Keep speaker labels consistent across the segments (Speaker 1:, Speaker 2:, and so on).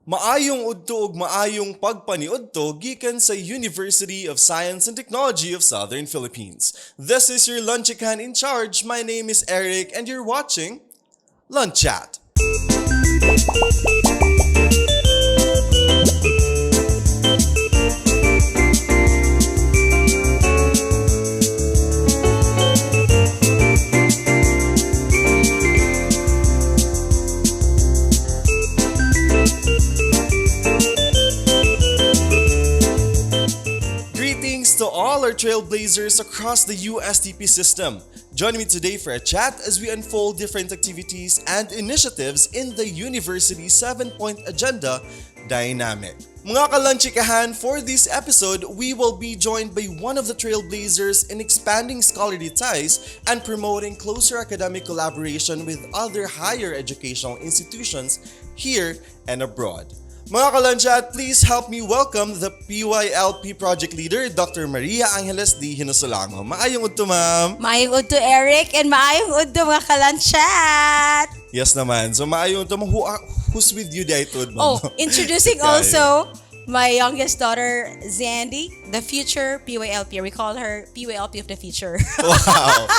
Speaker 1: Maayong udto ug maayong pagpaniudto gikan sa University of Science and Technology of Southern Philippines. This is your Lunchican in charge. My name is Eric and you're watching LunChat. Greetings to all our trailblazers across the USTP system. Join me today for a chat as we unfold different activities and initiatives in the university's 7-point agenda dynamic. Mga kalanchikahan, for this episode, we will be joined by one of the trailblazers in expanding scholarly ties and promoting closer academic collaboration with other higher educational institutions here and abroad. Mga kalanchat, please help me welcome the PYLP project leader, Dr. Maria Angeles D. Hinosolango. Maayong udto, ma'am.
Speaker 2: Maayong udto, Eric, and maayong udto, mga kalanchat.
Speaker 1: Yes naman. So maayong udto, who's with you dito, ma'am?
Speaker 2: Introducing also my youngest daughter, Zandy, the future PYLP. We call her PYLP of the future.
Speaker 1: Wow.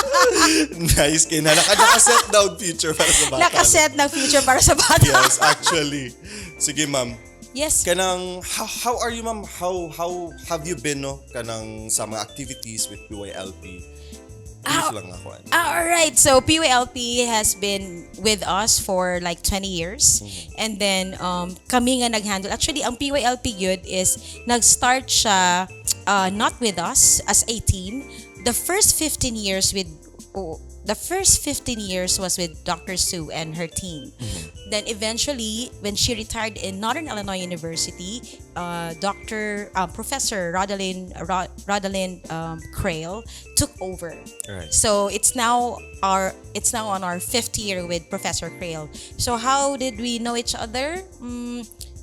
Speaker 1: Nice. Kaya nakaset down future para sa bata.
Speaker 2: Nakaset ng future para sa bata.
Speaker 1: Yes, actually. Sige, ma'am.
Speaker 2: Yes.
Speaker 1: Kanang, how are you, ma'am? How have you been, no? Kanang sa mga activities with PYLP? Brief lang ako.
Speaker 2: Alright, so PYLP has been with us for like 20 years. And then, kami nga nag-handle. Actually, ang PYLP yun is, nag-start siya not with us as a team. The first 15 years was with Dr. Sue and her team. Then eventually, when she retired in Northern Illinois University, Professor Rodalyn Crail took over.
Speaker 1: Right.
Speaker 2: So it's now on our 5th year with Professor Crail. So how did we know each other?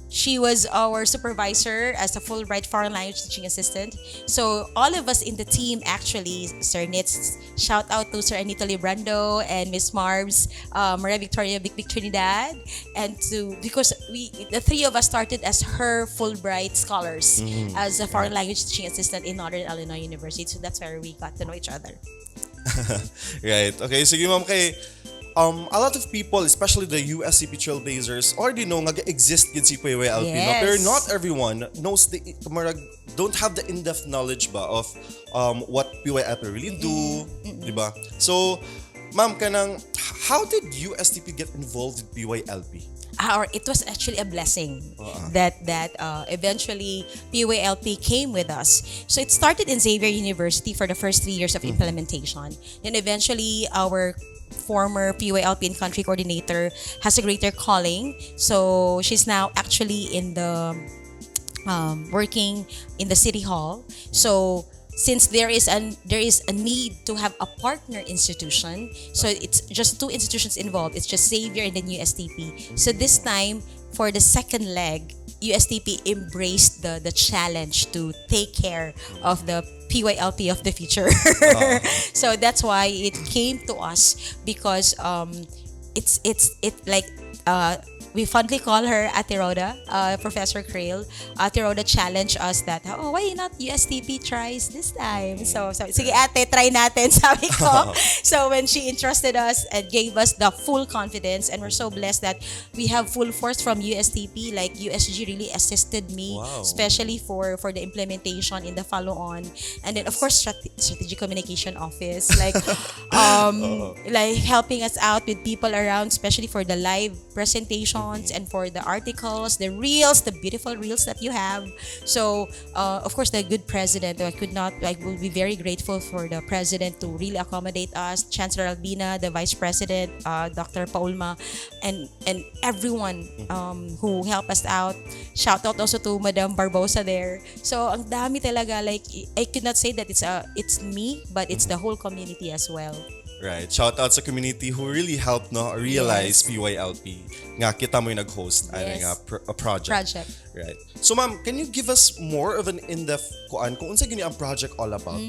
Speaker 2: She was our supervisor as a Fulbright foreign language teaching assistant. So all of us in the team actually, Sir Nitz, shout out to Sir Anita Librando and Miss Marbs, Maria Victoria Big Trinidad, and because the three of us started as her Fulbright scholars as a foreign language teaching assistant in Northern Illinois University. So that's where we got to know each other.
Speaker 1: Right. Okay, sige ma'am, a lot of people, especially the USCP trailblazers, already know nag-exist yun si PYLP.
Speaker 2: Yes.
Speaker 1: No? Pero not everyone knows don't have the in-depth knowledge ba of what PYLP really do, di ba? So, ma'am, how did USTP get involved with PYLP?
Speaker 2: It was actually a blessing that eventually PYLP came with us. So it started in Xavier University for the first 3 years of implementation. Then eventually our former PYLP and country coordinator has a greater calling. So she's now actually in the working in the city hall. So since there is a need to have a partner institution, so it's just 2 institutions involved. It's just Xavier and then USTP. So this time, for the second leg, USTP embraced the challenge to take care of the PYLP of the future. So that's why it came to us because we fondly call her Ate Rhoda, Professor Crail. Ate Rhoda challenged us that, why not USTP tries this time? So sige ate, try natin, sabi ko. So when she entrusted us and gave us the full confidence, and we're so blessed that we have full force from USTP, like USG really assisted me, especially for the implementation in the follow-on. And then of course, Strategic Communication Office, like helping us out with people around, especially for the live presentation and for the articles, the reels, the beautiful reels that you have. So, of course, the good president, we'll be very grateful for the president to really accommodate us, Chancellor Albina, the vice president, Dr. Paulma, and everyone who helped us out. Shout out also to Madam Barbosa there. So, ang dami talaga, like, I could not say that it's me, but it's the whole community as well.
Speaker 1: Right. Shout out sa community who really helped no realize PYLP. Nga kita mo yung nag-host
Speaker 2: Yes.
Speaker 1: a project. Right. So ma'am, can you give us more of an in-depth kung unsa gini ang project all about?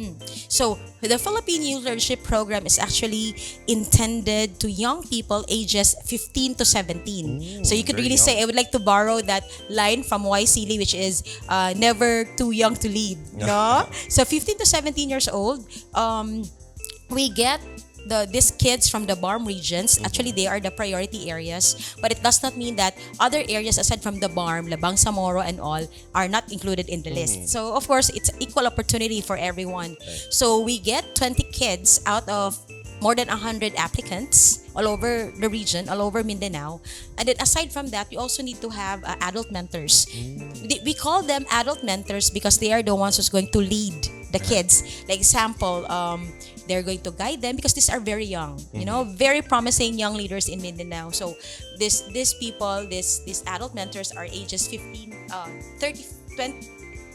Speaker 2: So, the Philippine Youth Leadership Program is actually intended to young people ages 15 to 17. So, you could
Speaker 1: very
Speaker 2: really say, I would like to borrow that line from Y. Seeley, which is never too young to lead. No? So, 15 to 17 years old, we get these kids from the BARM regions. Actually, they are the priority areas, but it does not mean that other areas aside from the BARM, Labang Samoro and all, are not included in the list. So of course, it's equal opportunity for everyone. So we get 20 kids out of more than 100 applicants all over the region, all over Mindanao. And then aside from that, we also need to have adult mentors. We call them adult mentors because they are the ones who's going to lead the kids. Like example, they're going to guide them because these are very young, very promising young leaders in Mindanao. So these adult mentors are ages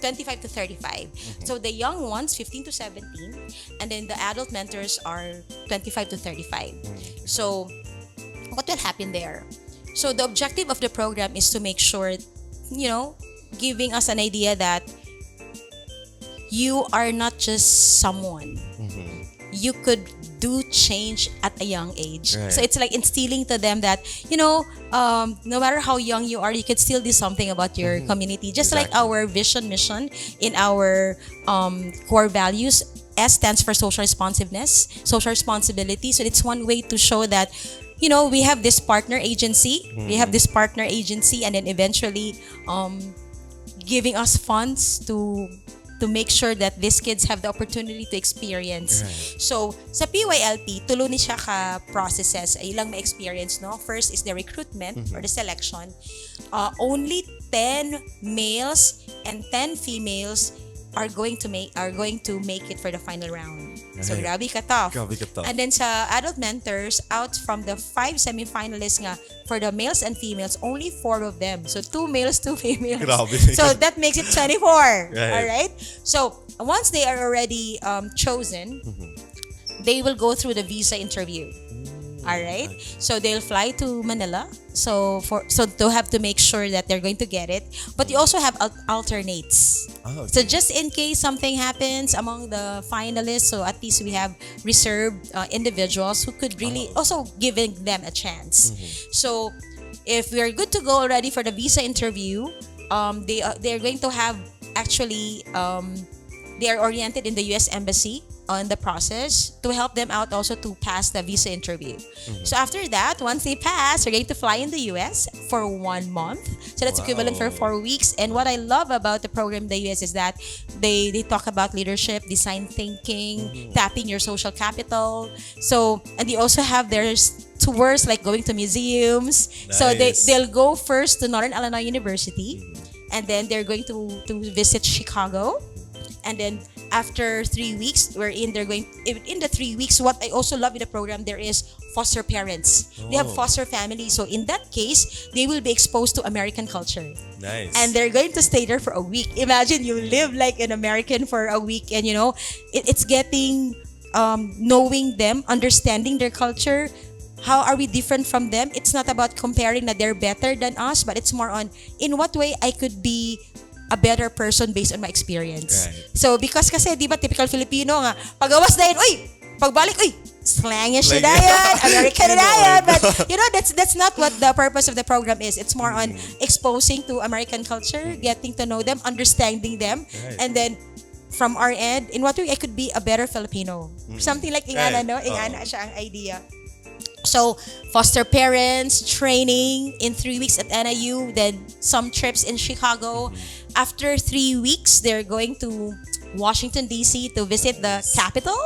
Speaker 2: 25 to 35. So the young ones, 15 to 17, and then the adult mentors are 25 to 35. So what will happen there? So the objective of the program is to make sure, giving us an idea that you are not just someone. You could do change at a young age.
Speaker 1: Right.
Speaker 2: So it's like instilling to them that, no matter how young you are, you could still do something about your community. Just like our vision mission in our core values, S stands for social responsiveness, social responsibility. So it's one way to show that, we have this partner agency. We have this partner agency, and then eventually giving us funds to make sure that these kids have the opportunity to experience.
Speaker 1: Right.
Speaker 2: So, sa PYLP, tulo ni siya ka processes, ay ilang ma-experience, no? First is the recruitment or the selection. Only 10 males and 10 females are going to make it for the final round. So,
Speaker 1: Right.
Speaker 2: grabe ka tough.
Speaker 1: Grabe ka tough.
Speaker 2: And then sa adult mentors, out from the 5 semi-finalists nga, for the males and females, only 4 of them. So 2 males, 2 females.
Speaker 1: Grabe.
Speaker 2: So that makes it 24.
Speaker 1: Right.
Speaker 2: All right? So once they are already chosen, they will go through the visa interview. All right? So they'll fly to Manila. So to have to make sure that they're going to get it. But you also have alternates.
Speaker 1: Oh, okay.
Speaker 2: So just in case something happens among the finalists, so at least we have reserved individuals who could really also giving them a chance. So if we are good to go already for the visa interview, they're going to have actually they are oriented in the U.S. Embassy on the process to help them out also to pass the visa interview. So after that, once they pass, they're going to fly in the U.S. for 1 month. So that's equivalent for 4 weeks. And what I love about the program in the U.S. is that they talk about leadership, design thinking, tapping your social capital. So, and they also have their tours like going to museums.
Speaker 1: Nice.
Speaker 2: So they'll go first to Northern Illinois University, and then they're going to visit Chicago. And then after 3 weeks, they're going in the 3 weeks. What I also love in the program, there is foster parents. They have foster families. So in that case, they will be exposed to American culture.
Speaker 1: Nice.
Speaker 2: And they're going to stay there for a week. Imagine you live like an American for a week, and it's getting knowing them, understanding their culture. How are we different from them? It's not about comparing that they're better than us, but it's more on in what way I could be a better person based on my experience.
Speaker 1: Right.
Speaker 2: So because kasi di ba typical Filipino nga, pagawas na yun, pagbalik, slangish na yan, American na yan. But that's not what the purpose of the program is. It's more on exposing to American culture, getting to know them, understanding them,
Speaker 1: Right.
Speaker 2: and then from our end, in what way I could be a better Filipino. Something like ingana, no? Ingana siya ang idea. So, foster parents, training in 3 weeks at NIU, then some trips in Chicago. After 3 weeks, they're going to Washington, D.C. to visit the Capitol,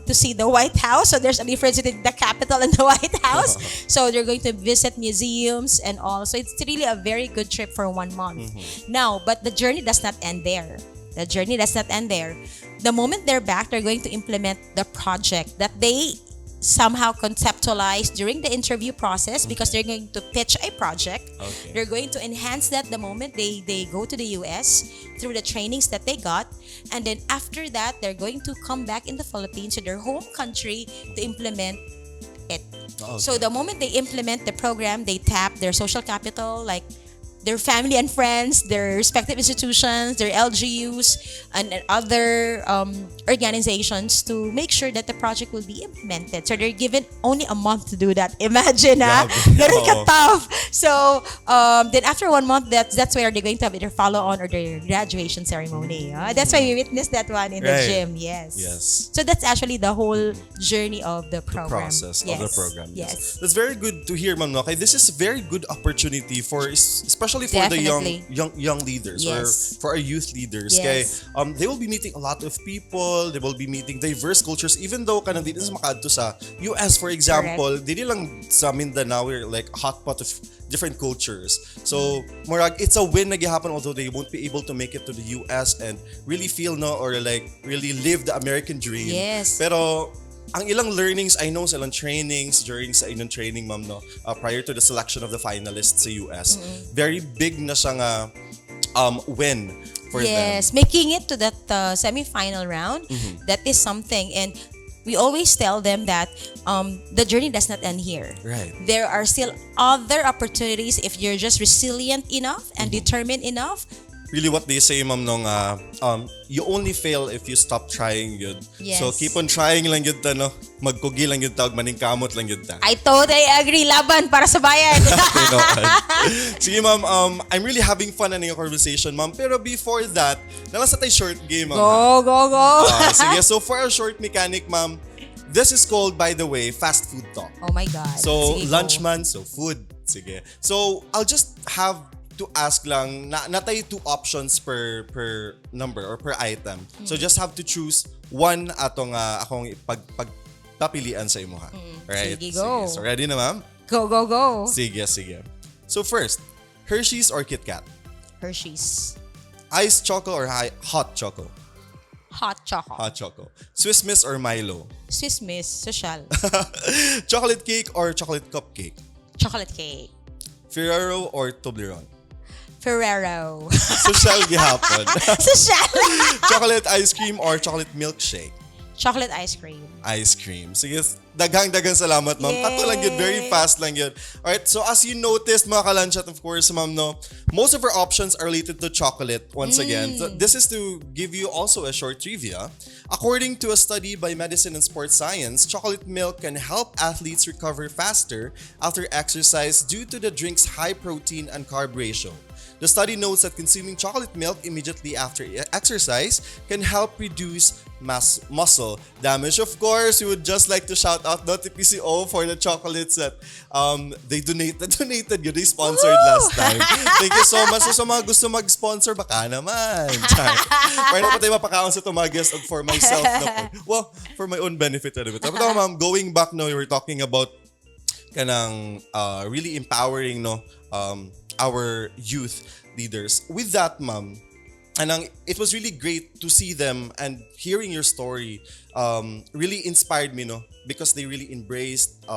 Speaker 2: to see the White House. So, there's a difference between the Capitol and the White House. So, they're going to visit museums and all. So, it's really a very good trip for 1 month. Now, but the journey does not end there. The journey does not end there. The moment they're back, they're going to implement the project that they somehow conceptualized during the interview process because they're going to pitch a project.
Speaker 1: Okay.
Speaker 2: They're going to enhance that the moment they go to the US through the trainings that they got. And then after that, they're going to come back in the Philippines, to their home country, to implement it.
Speaker 1: Okay.
Speaker 2: So the moment they implement the program, they tap their social capital, like their family and friends, their respective institutions, their LGUs, and other organizations to make sure that the project will be implemented. So they're given only a month to do that. Imagine, very tough. So then after 1 month, that's where they're going to have their follow-on or their graduation ceremony. That's why we witnessed that one in the gym. Yes. So that's actually the whole journey of the program.
Speaker 1: Process of the program.
Speaker 2: Yes.
Speaker 1: That's very good to hear, Ma'am. No? Okay, this is a very good opportunity for, especially for
Speaker 2: Definitely.
Speaker 1: the young leaders, or
Speaker 2: Yes.
Speaker 1: for our youth leaders.
Speaker 2: Yes.
Speaker 1: Okay, they will be meeting a lot of people. They will be meeting diverse cultures. Even though kanang dito sa makadto sa US, for example, dili lang sa Mindanao, we're like a hot pot of different cultures. So, murag, it's a win na gihapon, although they won't be able to make it to the US and really feel, no, or like really live the American dream.
Speaker 2: Yes.
Speaker 1: Pero ang ilang learnings, I know sa ilang trainings during sa inyong training, ma'am, no, prior to the selection of the finalists sa US, very big na siya nga win for them.
Speaker 2: Yes, making it to that semi-final round, that is something. And we always tell them that the journey does not end here.
Speaker 1: Right.
Speaker 2: There are still other opportunities if you're just resilient enough and determined enough.
Speaker 1: Really what they say, ma'am, no, you only fail if you stop trying yun.
Speaker 2: Yes.
Speaker 1: So keep on trying lang yun ta, no? Magkugi lang yun ta, maningkamot lang yun ta.
Speaker 2: I totally agree. Laban para sa bayan.
Speaker 1: Sige, ma'am, I'm really having fun na yung conversation, ma'am. Pero before that, nalasa tayo short game, ma'am.
Speaker 2: Go.
Speaker 1: Sige, so for our short mechanic, ma'am, this is called, by the way, fast food talk.
Speaker 2: Oh my God.
Speaker 1: So,
Speaker 2: Sige,
Speaker 1: lunch
Speaker 2: go.
Speaker 1: man, so food. Sige. So, I'll just have to ask lang, natay 2 options per number or per item. So, just have to choose one atong akong pagpapilian sa imo, ha? Right?
Speaker 2: Sige, go.
Speaker 1: So, ready na, ma'am?
Speaker 2: Go.
Speaker 1: Sige. So, first, Hershey's or Kit Kat?
Speaker 2: Hershey's.
Speaker 1: Iced choco or hot choco?
Speaker 2: Hot chocolate.
Speaker 1: Hot choco. Swiss Miss or Milo?
Speaker 2: Swiss Miss. Social.
Speaker 1: Chocolate cake or chocolate cupcake?
Speaker 2: Chocolate cake.
Speaker 1: Ferrero or Toblerone?
Speaker 2: Ferrero.
Speaker 1: Social gihapon.
Speaker 2: Social.
Speaker 1: Chocolate ice cream or chocolate milkshake?
Speaker 2: Chocolate ice cream.
Speaker 1: Ice cream. Sige, daghang salamat, ma'am.
Speaker 2: Yay!
Speaker 1: Kato lang yun, very fast lang yun. Alright, so as you noticed, mga ka-LunChat, of course, ma'am, no, most of our options are related to chocolate, once again. So this is to give you also a short trivia. According to a study by Medicine and Sports Science, chocolate milk can help athletes recover faster after exercise due to the drink's high protein and carb ratio. The study notes that consuming chocolate milk immediately after exercise can help reduce muscle damage. Of course, we would just like to shout out to PCO for the chocolates that they donated yun. They sponsored last time. Thank you so much. So, sa mga gusto mag-sponsor, baka naman. Para na pa tayo mapakaon sa mga guests and for myself. Well, for my own benefit. But ma'am, going back, no, we were talking about kanang really empowering, no, our youth leaders. With that, ma'am, it was really great to see them, and hearing your story really inspired me, no, because they really embraced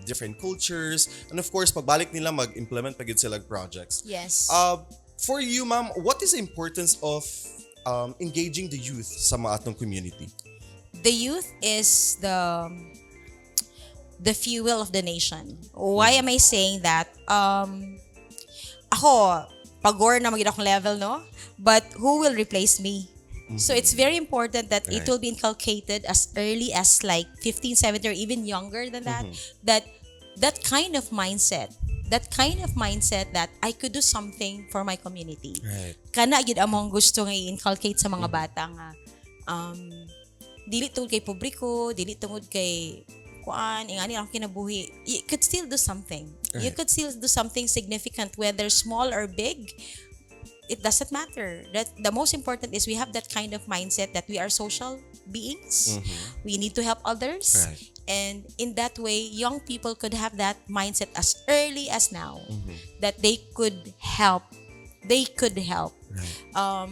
Speaker 1: different cultures, and of course pagbalik nila mag-implement pagid sila projects.
Speaker 2: Yes.
Speaker 1: For you, ma'am, what is the importance of engaging the youth sa mga atong community?
Speaker 2: The youth is the fuel of the nation. Why am I saying that? Ako, pagor na maging akong level, no? But who will replace me? So it's very important that it will be inculcated as early as like 15, 17, or even younger than that. That kind of mindset that I could do something for my community.
Speaker 1: Right.
Speaker 2: Kana gid among gusto nga i-inculcate sa mga bata nga dili tungod kay publiko, dili tungod kay kuan, ingani ang kinabuhi. You could still do something.
Speaker 1: Right.
Speaker 2: You could still do something significant, whether small or big. It doesn't matter. That the most important is we have that kind of mindset that we are social beings. We need to help others.
Speaker 1: Right.
Speaker 2: And in that way, young people could have that mindset as early as now, that they could help. Right.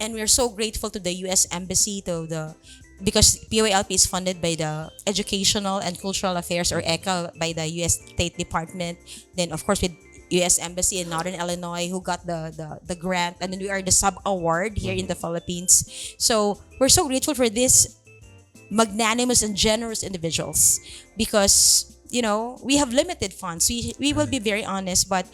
Speaker 2: And we're so grateful to the US Embassy, to the because PYLP is funded by the Educational and Cultural Affairs, or ECA, by the U.S. State Department. Then, of course, with U.S. Embassy in Northern Illinois, who got the grant, and then we are the sub award here in the Philippines. So we're so grateful for this magnanimous and generous individuals, because we have limited funds. We will be very honest, but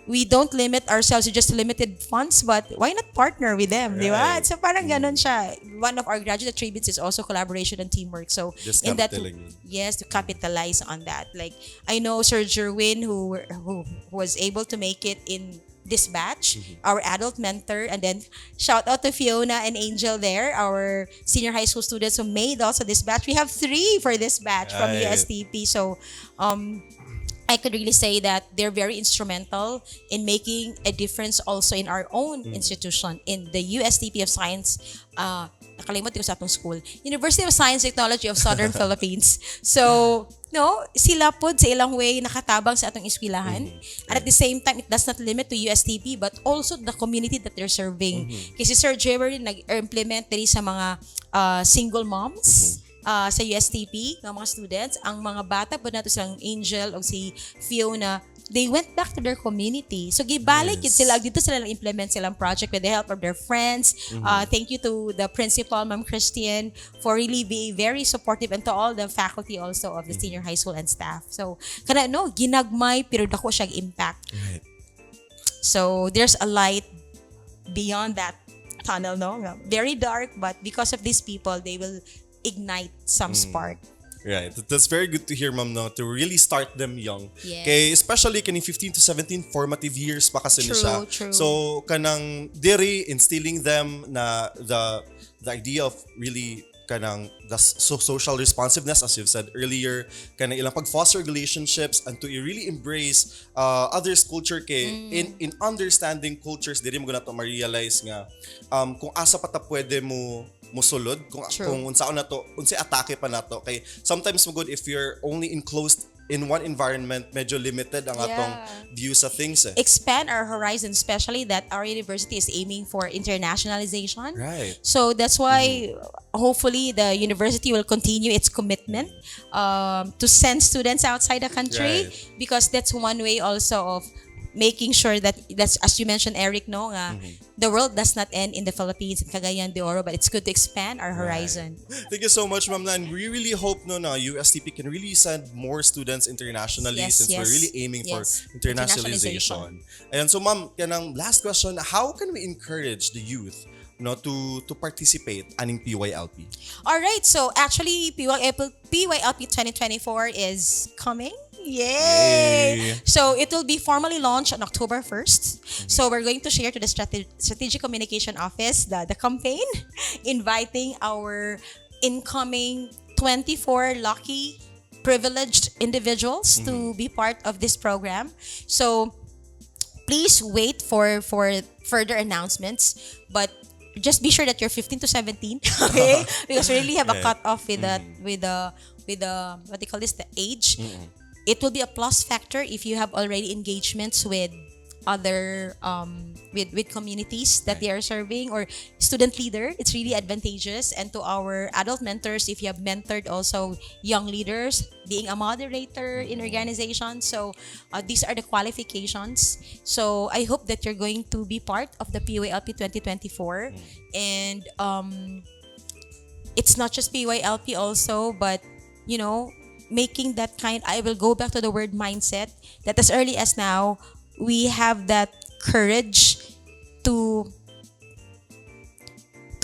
Speaker 2: we don't limit ourselves to just limited funds, but why not partner with them, di ba?
Speaker 1: Right.
Speaker 2: So parang ganun siya. One of our graduate attributes is also collaboration and teamwork. So
Speaker 1: Just
Speaker 2: in that,
Speaker 1: capitalizing.
Speaker 2: yes, to capitalize on that. Like, I know Sir Jerwin, who was able to make it in this batch, our adult mentor, and then shout out to Fiona and Angel there, our senior high school students who made also this batch. We have 3 for this batch from
Speaker 1: Right.
Speaker 2: USTP. So I could really say that they're very instrumental in making a difference also in our own institution, in the USTP of Science, nakalimot ko sa atong school, University of Science Technology of Southern Philippines. So, sila po sa ilang way nakatabang sa atong eskwelahan. And at the same time, it does not limit to USTP, but also the community that they're serving. Kasi Sir Jerry nag-implement diri sa mga single moms, sa USTP ng mga students. Ang mga bata po nato silang Angel o si Fiona, they went back to their community. So gibalik yun sila, dito sila lang implement silang project with the help of their friends. Thank you to the principal, Ma'am Christian, for really being very supportive, and to all the faculty also of the senior high school and staff. So ginagmay pero dako siyang impact.
Speaker 1: Right.
Speaker 2: So there's a light beyond that tunnel, no? Very dark, but because of these people, they will ignite some spark.
Speaker 1: Right. That's very good to hear, ma'am, no, to really start them young.
Speaker 2: Yes.
Speaker 1: Kay especially kani 15 to 17 formative years pa kasi
Speaker 2: True,
Speaker 1: siya.
Speaker 2: true.
Speaker 1: So kanang diri instilling them na the idea of really kanang the social responsiveness, as you've said earlier, kanang ilang pag-foster relationships, and to really embrace others' culture kay in understanding cultures diri mo ganato ma-realize nga kung asa pa ta pwede mo musulod kung
Speaker 2: True.
Speaker 1: unsaon nato unsay atake pa nato kay sometimes mo good if you're only enclosed in one environment, medyo limited ang atong view sa things eh.
Speaker 2: Expand our horizon, especially that our university is aiming for internationalization.
Speaker 1: Right.
Speaker 2: So that's why hopefully the university will continue its commitment to send students outside the country,
Speaker 1: Right.
Speaker 2: because that's one way also of making sure that's as you mentioned, Eric, no, nga, the world does not end in the Philippines, in Cagayan de Oro, but it's good to expand our horizon.
Speaker 1: Thank you so much, ma'am. And we really hope no na USTP can really send more students internationally,
Speaker 2: Yes,
Speaker 1: since we're
Speaker 2: yes.
Speaker 1: really aiming for
Speaker 2: Yes.
Speaker 1: internationalization. Ayan, so ma'am, kanang last question, how can we encourage the youth to participate aning PYLP?
Speaker 2: All right, so actually PYLP 2024 is coming. Yay! So it will be formally launched on October 1st. So we're going to share to the Strategic Communication Office the campaign, inviting our incoming 24 lucky privileged individuals to be part of this program. So please wait for further announcements, but just be sure that you're 15 to 17, okay? Because we really have a cutoff with the what they call this, the age. It will be a plus factor if you have already engagements with other with communities that they are serving, or student leader. It's really advantageous. And to our adult mentors, if you have mentored also young leaders, being a moderator in organizations. So these are the qualifications. So I hope that you're going to be part of the PYLP 2024. And it's not just PYLP also, but making that I will go back to the word mindset, that as early as now, we have that courage to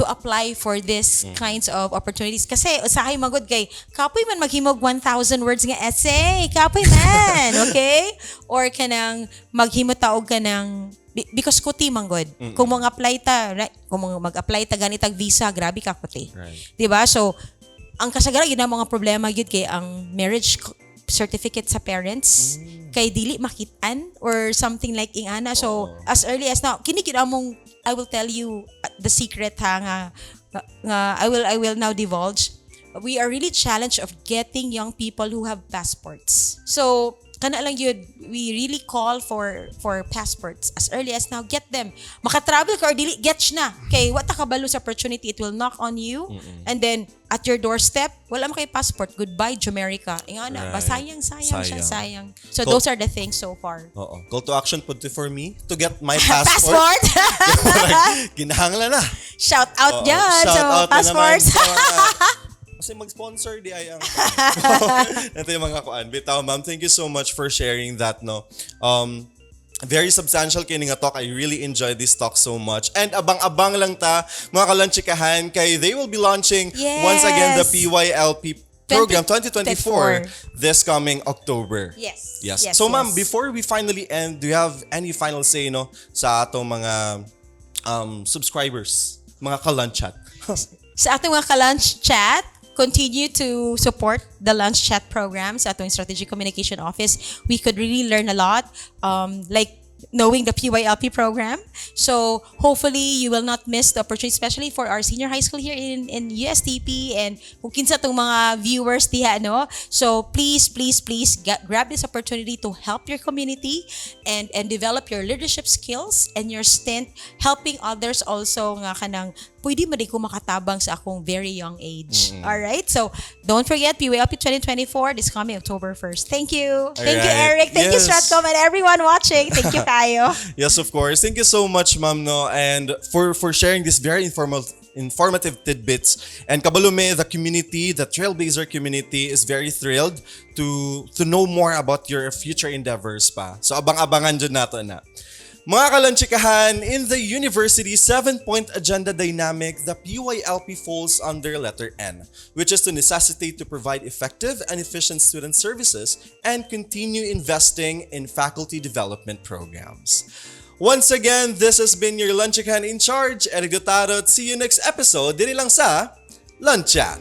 Speaker 2: apply for this kinds of opportunities. Kasi usahay magod kay kapoy man maghimog 1,000 words nga essay, kapoy man, okay? Or kanang maghimo taog kanang because kuti manggod. Kung mag-apply ta, right? Kung mag-apply ta ganitag visa, grabe ka kuti.
Speaker 1: Right.
Speaker 2: 'Di ba? So ang kasagaran yun ang mga problema yun kay ang marriage certificate sa parents kay dili makitaan or something like ingana. So as early as now, kini among I will tell you the secret nga I will now divulge. We are really challenged of getting young people who have passports. So kana lang yun, we really call for passports as early as now. Get them. Maka-travel ka or dili, get na. Okay, what kabalo sa opportunity, it will knock on you. And then, at your doorstep, wala mo kay passport. Goodbye, Jamaica. Nga na,
Speaker 1: Right.
Speaker 2: sayang siya,
Speaker 1: Sayang.
Speaker 2: sayang. So, those are the things so far.
Speaker 1: Oo. Call to action po for me to get my passport.
Speaker 2: Passport!
Speaker 1: Kinahanglan na.
Speaker 2: Shout out
Speaker 1: Oo.
Speaker 2: dyan.
Speaker 1: Shout
Speaker 2: So,
Speaker 1: out na naman
Speaker 2: passports.
Speaker 1: sa kasi mag-sponsor di ay ang ito yung mga kuan. Bitaw, ma'am, thank you so much for sharing that, no. Very substantial kini nga talk. I really enjoyed this talk so much. And abang-abang lang ta, mga kalanchikahan, kay they will be launching once again the
Speaker 2: Yes.
Speaker 1: PYLP program 2024 this coming October.
Speaker 2: Yes.
Speaker 1: Yes.
Speaker 2: Yes,
Speaker 1: So ma'am,
Speaker 2: yes.
Speaker 1: before we finally end, do you have any final say, no, sa atong mga subscribers, mga ka-LunChat?
Speaker 2: Sa ating mga ka-lunch chat, continue to support the lunch chat program sa atong strategic communication office. We could really learn a lot, like knowing the PYLP program. So hopefully you will not miss the opportunity, especially for our senior high school here in USTP and kung kinsa tong mga viewers diha, no. So please grab this opportunity to help your community and develop your leadership skills and your stint helping others also nga kanang pwede man ko makatabang sa akong very young age. All right? So, don't forget, PYLP 2024 this coming October 1st. Thank you. Thank you,
Speaker 1: Alright.
Speaker 2: Eric. Thank you,
Speaker 1: Yes.
Speaker 2: Stratcom, and everyone watching. Thank you, Kayo.
Speaker 1: Yes, of course. Thank you so much, ma'am, no, and for sharing this very informative tidbits. And kabalume, the community, the Trailblazer community is very thrilled to know more about your future endeavors pa. So abang-abangan dyan nato na. Mga kalanchikahan, in the university's 7-point agenda dynamic, the PYLP falls under letter N, which is to necessitate to provide effective and efficient student services and continue investing in faculty development programs. Once again, this has been your Lunchikan in charge, Eric Dotarot. See you next episode. Diri lang sa LunChat.